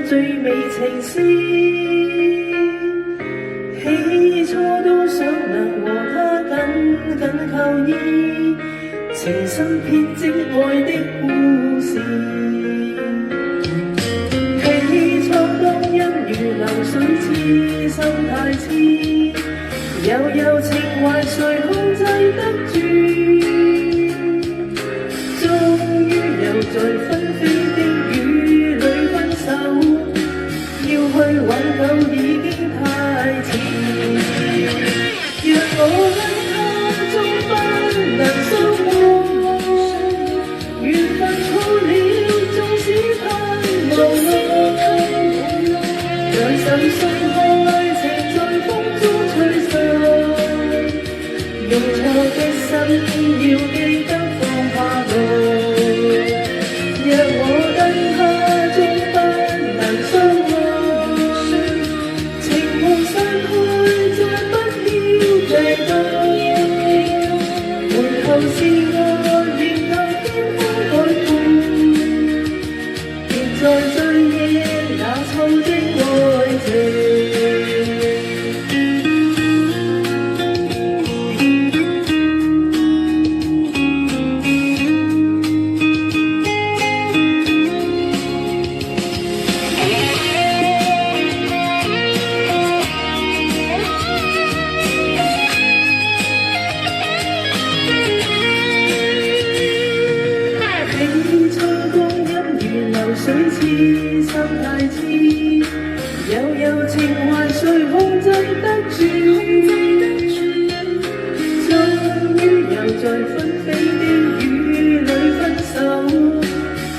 最美情詩，起初都想能和他緊緊靠依，情深編織愛的故事。起初當恩如流水痴心太痴，悠情懷誰控制得住？終於又在紛飛的雨裏分手，要去挽救已經太遲。若我跟他終不能相愛，緣分錯了，縱使太無奈，兩手鬆開，情在風中吹散，用錯的心要記得放下來。若我跟他終不能相愛，情夢散開，再不要期待，回頭是愛，念舊天空海闊，別再追憶那錯的愛情。水痴心太痴，有情懷誰控制得住？終於又在紛飛的雨裏分手，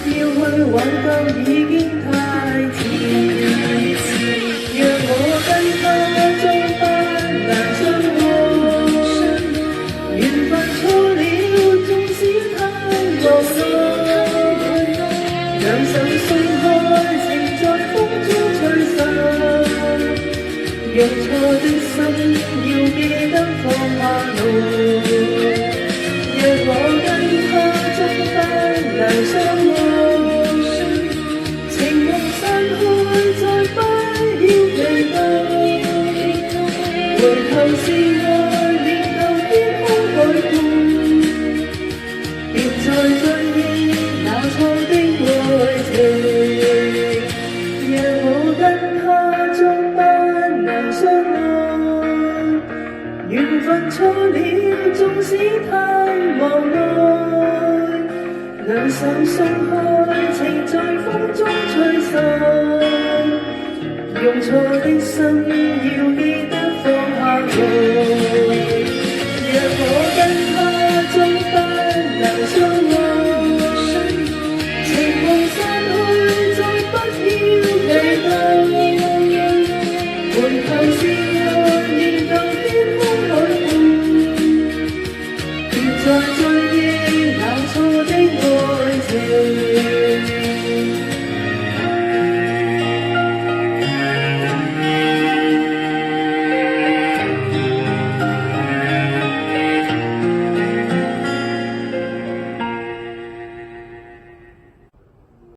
要去挽救已經太遲。若我跟他終不能相愛，緣分錯了，縱使太無奈，兩手鬆開，情在風中吹散，用錯的心要記得放下來。若我跟他終不能相愛，情夢散開，再不要期待，回頭是愛，念舊天空海闊，別再追憶那錯的愛情。若我跟他終不能相愛，緣分錯了，縱使太無奈，兩手鬆開，情在風中吹散，用錯的心要記